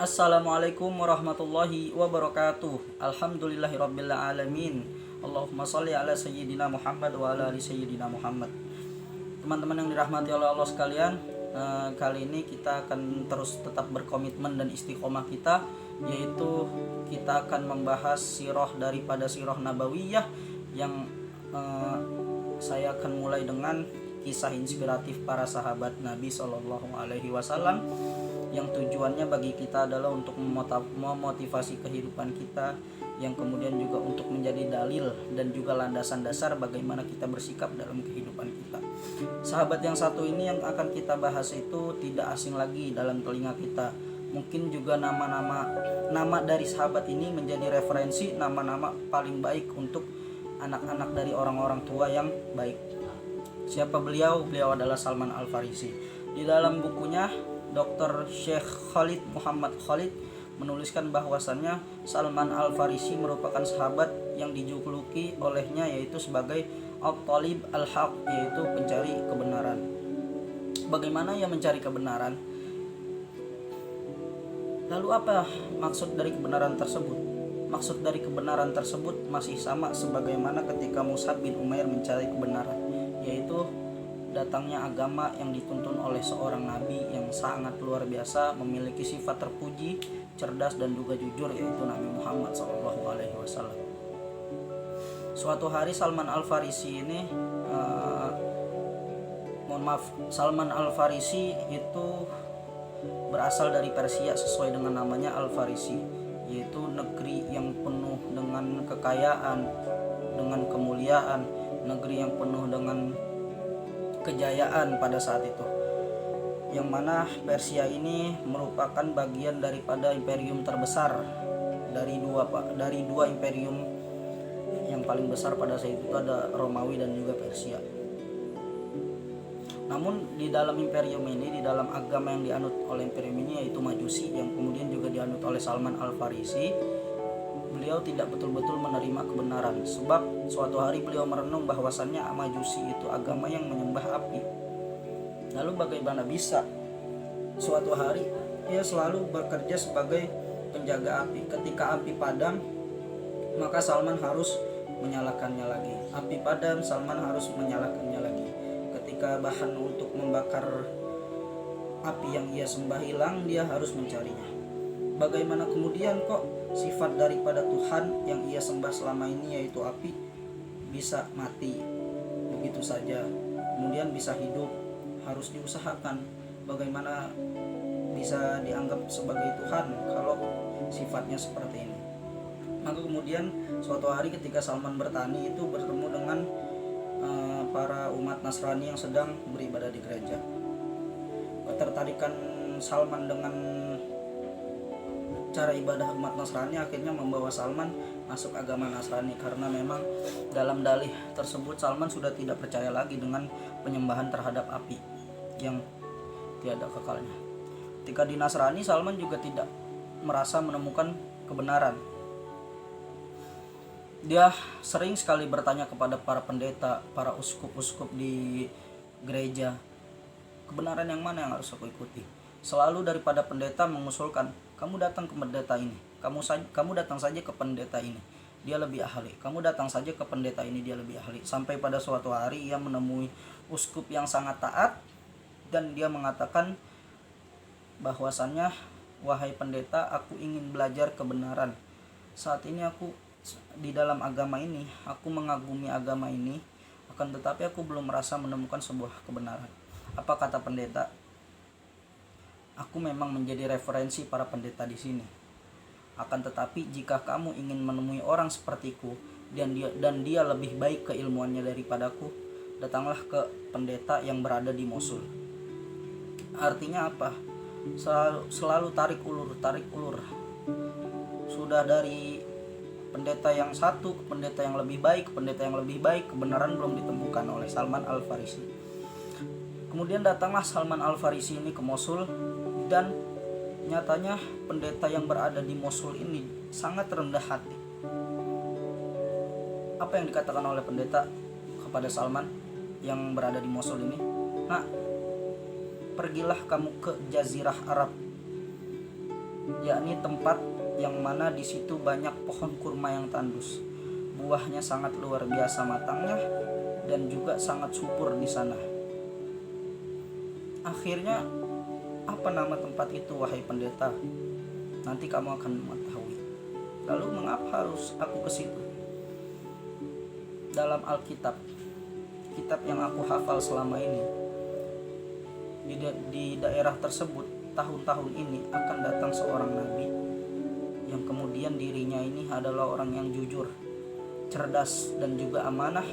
Assalamualaikum warahmatullahi wabarakatuh. Alhamdulillahirabbil alamin. Allahumma shalli ala sayyidina Muhammad wa ala ali sayyidina Muhammad. Teman-teman yang dirahmati oleh Allah sekalian, kali ini kita akan terus tetap berkomitmen dan istiqomah kita, yaitu kita akan membahas sirah daripada sirah nabawiyah yang saya akan mulai dengan kisah inspiratif para sahabat Nabi Shallallahu Alaihi Wasallam yang tujuannya bagi kita adalah untuk memotivasi kehidupan kita, yang kemudian juga untuk menjadi dalil dan juga landasan dasar bagaimana kita bersikap dalam kehidupan kita. Sahabat yang satu ini yang akan kita bahas itu tidak asing lagi dalam telinga kita. Mungkin juga nama dari sahabat ini menjadi referensi nama-nama paling baik untuk anak-anak dari orang-orang tua yang baik. Siapa beliau? Beliau adalah Salman Al-Farisi. Di dalam bukunya Dr. Syekh Khalid Muhammad Khalid menuliskan bahwasannya Salman Al-Farisi merupakan sahabat yang dijuluki olehnya yaitu sebagai At-Talib Al-Haq, yaitu pencari kebenaran. Bagaimana ia mencari kebenaran? Lalu apa maksud dari kebenaran tersebut? Maksud dari kebenaran tersebut masih sama sebagaimana ketika Mus'ab bin Umair mencari kebenaran, yaitu datangnya agama yang dituntun oleh seorang nabi yang sangat luar biasa, memiliki sifat terpuji, cerdas dan juga jujur, yaitu Nabi Muhammad SAW. Suatu hari Salman Al-Farisi ini Salman Al-Farisi itu berasal dari Persia sesuai dengan namanya Al-Farisi, yaitu negeri yang penuh dengan kekayaan, dengan kemuliaan, negeri yang penuh dengan kejayaan pada saat itu, yang mana Persia ini merupakan bagian daripada imperium terbesar dari dua imperium yang paling besar pada saat itu, ada Romawi dan juga Persia. Namun di dalam imperium ini, di dalam agama yang dianut oleh imperium ini yaitu Majusi, yang kemudian juga dianut oleh Salman Al-Farisi, beliau tidak betul-betul menerima kebenaran, sebab suatu hari beliau merenung bahwasannya Majusi itu agama yang menyembah api. Lalu bagaimana bisa suatu hari ia selalu bekerja sebagai penjaga api, ketika api padam maka Salman harus menyalakannya lagi, api padam Salman harus menyalakannya lagi, ketika bahan untuk membakar api yang ia sembah hilang dia harus mencarinya. Bagaimana kemudian kok sifat daripada Tuhan yang ia sembah selama ini yaitu api bisa mati begitu saja, kemudian bisa hidup? Harus diusahakan. Bagaimana bisa dianggap sebagai Tuhan kalau sifatnya seperti ini? Maka kemudian suatu hari ketika Salman bertani itu bertemu dengan para umat Nasrani yang sedang beribadah di gereja. Ketertarikan Salman dengan cara ibadah umat Nasrani akhirnya membawa Salman masuk agama Nasrani, karena memang dalam dalih tersebut Salman sudah tidak percaya lagi dengan penyembahan terhadap api yang tiada kekalnya. Ketika di Nasrani, Salman juga tidak merasa menemukan kebenaran. Dia sering sekali bertanya kepada para pendeta, para uskup-uskup di gereja, kebenaran yang mana yang harus aku ikuti? Selalu daripada pendeta mengusulkan, kamu datang ke pendeta ini, kamu datang saja ke pendeta ini, dia lebih ahli, kamu datang saja ke pendeta ini, dia lebih ahli. Sampai pada suatu hari ia menemui uskup yang sangat taat, dan dia mengatakan bahwasannya, wahai pendeta, aku ingin belajar kebenaran. Saat ini aku di dalam agama ini, aku mengagumi agama ini, akan tetapi aku belum merasa menemukan sebuah kebenaran. Apa kata pendeta? Aku memang menjadi referensi para pendeta di sini. Akan tetapi jika kamu ingin menemui orang sepertiku dan dia lebih baik keilmuannya daripadaku, datanglah ke pendeta yang berada di Mosul. Artinya apa? Selalu tarik ulur. Sudah dari pendeta yang satu ke pendeta yang lebih baik, kebenaran belum ditemukan oleh Salman Al-Farisi. Kemudian datanglah Salman Al-Farisi ini ke Mosul, dan nyatanya pendeta yang berada di Mosul ini sangat rendah hati. Apa yang dikatakan oleh pendeta kepada Salman yang berada di Mosul ini? Nah, pergilah kamu ke Jazirah Arab. yakni tempat yang mana di situ banyak pohon kurma yang tandus. Buahnya sangat luar biasa matangnya dan juga sangat subur di sana. Akhirnya, apa nama tempat itu wahai pendeta? Nanti kamu akan mengetahui. Lalu mengapa harus aku ke situ? Dalam Alkitab, kitab yang aku hafal selama ini, di daerah tersebut tahun-tahun ini akan datang seorang nabi yang kemudian dirinya ini adalah orang yang jujur, cerdas, dan juga amanah.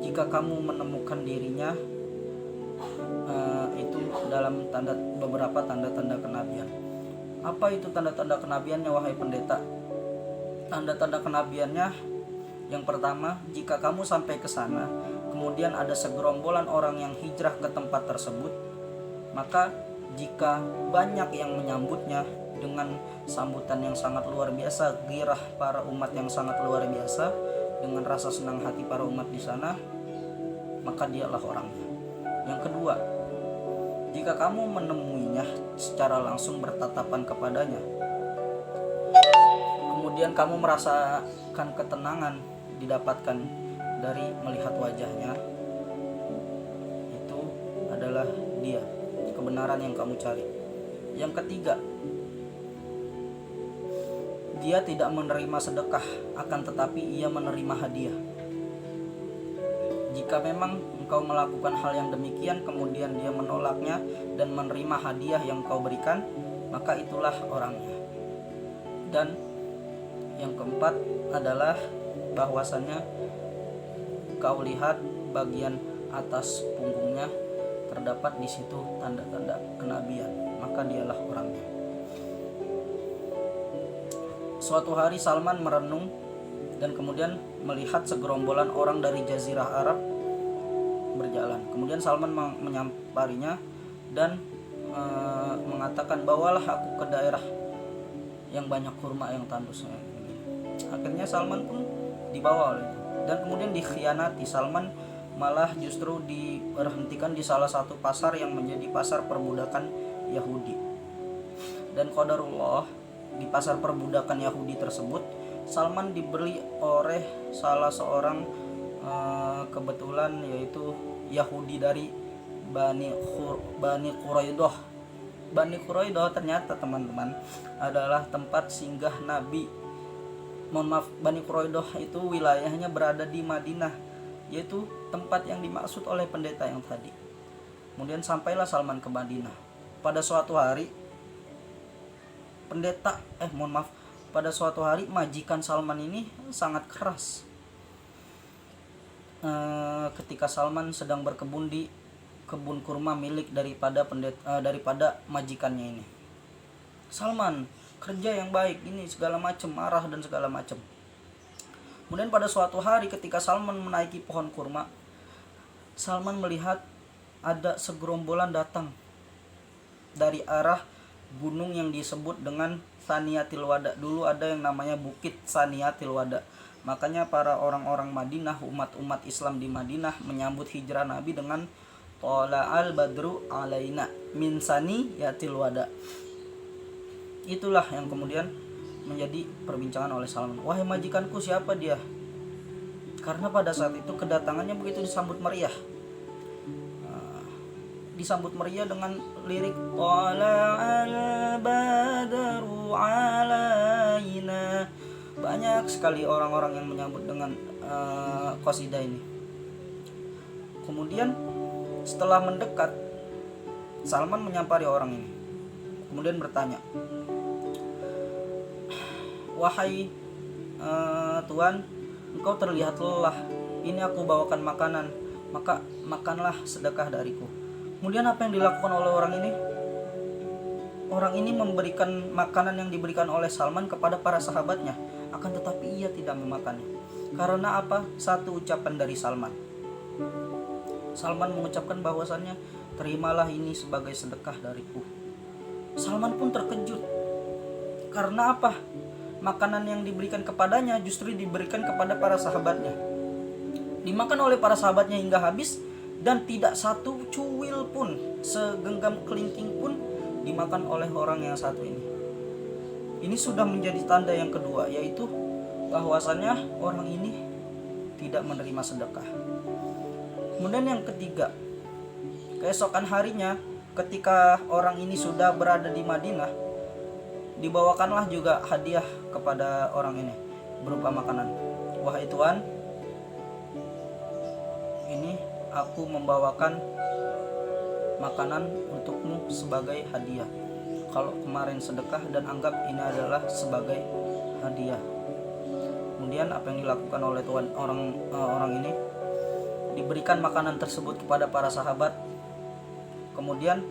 Jika kamu menemukan dirinya, itu dalam beberapa tanda-tanda kenabian. Apa itu tanda-tanda kenabiannya wahai pendeta? Tanda-tanda kenabiannya, yang pertama, jika kamu sampai ke sana, kemudian ada segerombolan orang yang hijrah ke tempat tersebut, maka jika banyak yang menyambutnya dengan sambutan yang sangat luar biasa, girah para umat yang sangat luar biasa, dengan rasa senang hati para umat di sana, maka dialah orangnya. Yang kedua, jika kamu menemuinya secara langsung bertatapan kepadanya, kemudian kamu merasakan ketenangan didapatkan dari melihat wajahnya, itu adalah dia, kebenaran yang kamu cari. Yang ketiga, dia tidak menerima sedekah, akan tetapi ia menerima hadiah. Jika memang engkau melakukan hal yang demikian, kemudian dia menolaknya dan menerima hadiah yang kau berikan, maka itulah orangnya. Dan yang keempat adalah bahwasannya kau lihat bagian atas punggungnya terdapat di situ tanda-tanda kenabian, maka dialah orangnya. Suatu hari Salman merenung dan kemudian melihat segerombolan orang dari Jazirah Arab berjalan. Kemudian Salman menyamparinya dan mengatakan, bawalah aku ke daerah yang banyak kurma yang tandus. Akhirnya Salman pun dibawa oleh itu. Dan kemudian dikhianati, Salman malah justru diberhentikan di salah satu pasar yang menjadi pasar perbudakan Yahudi. Dan qadarullah, di pasar perbudakan Yahudi tersebut, Salman dibeli oleh salah seorang kebetulan, yaitu Yahudi dari Bani Quraidah. Bani Quraidah ternyata teman-teman adalah tempat singgah Nabi. Bani Quraidah itu wilayahnya berada di Madinah, yaitu tempat yang dimaksud oleh pendeta yang tadi. Kemudian sampailah Salman ke Madinah. Pada suatu hari pada suatu hari majikan Salman ini sangat keras. Ketika Salman sedang berkebun di kebun kurma milik daripada majikannya ini. Salman, kerja yang baik ini segala macam, marah dan segala macam. Kemudian pada suatu hari ketika Salman menaiki pohon kurma, Salman melihat ada segerombolan datang dari arah gunung yang disebut dengan Saniyatil Wada. Dulu ada yang namanya Bukit Saniyatil Wada. Makanya para orang-orang Madinah, umat-umat Islam di Madinah menyambut hijrah Nabi dengan Tola'al Badru Alaina min Saniyatil Wada. Itulah yang kemudian menjadi perbincangan oleh Salman. Wahai majikanku, siapa dia? Karena pada saat itu kedatangannya begitu disambut meriah. Disambut meriah dengan lirik Tala'al Badru Alaina. Banyak sekali orang-orang yang menyambut dengan qasidah ini. Kemudian setelah mendekat, Salman menyampari orang ini. Kemudian bertanya, wahai Tuan, engkau terlihat lelah. Ini aku bawakan makanan, maka makanlah sedekah dariku. Kemudian apa yang dilakukan oleh orang ini? Orang ini memberikan makanan yang diberikan oleh Salman kepada para sahabatnya, akan tetapi ia tidak memakannya. Karena apa? Satu ucapan dari Salman. Salman mengucapkan bahwasannya, terimalah ini sebagai sedekah dariku. Salman pun terkejut. Karena apa? Makanan yang diberikan kepadanya justru diberikan kepada para sahabatnya. Dimakan oleh para sahabatnya hingga habis, dan tidak satu cuil pun, segenggam kelingking pun dimakan oleh orang yang satu ini. Ini sudah menjadi tanda yang kedua, yaitu bahwasannya orang ini tidak menerima sedekah. Kemudian yang ketiga, keesokan harinya ketika orang ini sudah berada di Madinah, dibawakanlah juga hadiah kepada orang ini berupa makanan. Wahai Tuhan, ini aku membawakan makanan untukmu sebagai hadiah. Kalau kemarin sedekah, dan anggap ini adalah sebagai hadiah. Kemudian apa yang dilakukan oleh Tuhan orang ini, diberikan makanan tersebut kepada para sahabat. Kemudian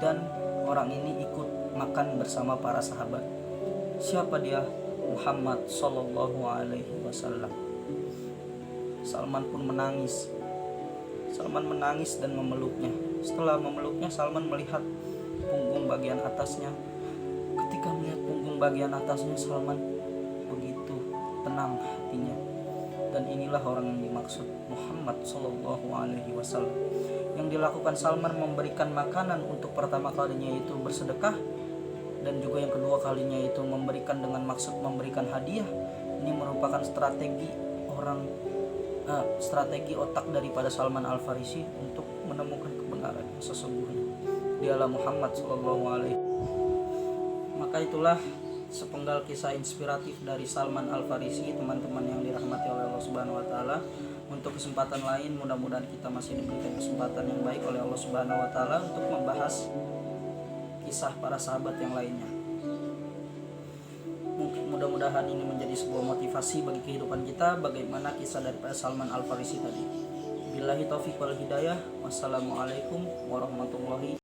dan orang ini ikut makan bersama para sahabat. Siapa dia? Muhammad Sallallahu Alaihi Wasallam. Salman pun menangis. Salman menangis dan memeluknya. Setelah memeluknya, Salman melihat punggung bagian atasnya. Ketika melihat punggung bagian atasnya, Salman begitu tenang hatinya. Dan inilah orang yang dimaksud Muhammad Sallallahu Alaihi Wasallam. Yang dilakukan Salman memberikan makanan untuk pertama kalinya itu bersedekah, dan juga yang kedua kalinya itu memberikan dengan maksud memberikan hadiah. Ini merupakan strategi otak daripada Salman Al Farisi untuk menemukan kebenaran yang sesungguhnya. Dialah Muhammad Sallallahu Alaihi Wasallam. Maka itulah sepenggal kisah inspiratif dari Salman Al Farisi, teman-teman yang dirahmati oleh Allah Subhanahu Wa Taala. Untuk kesempatan lain, mudah-mudahan kita masih diberikan kesempatan yang baik oleh Allah Subhanahu Wa Taala untuk membahas kisah para sahabat yang lainnya. Mudah-mudahan ini menjadi sebuah motivasi bagi kehidupan kita, bagaimana kisah daripada Salman Al Farisi tadi. Billahi taufiq wal hidayah. Wassalamualaikum warahmatullahi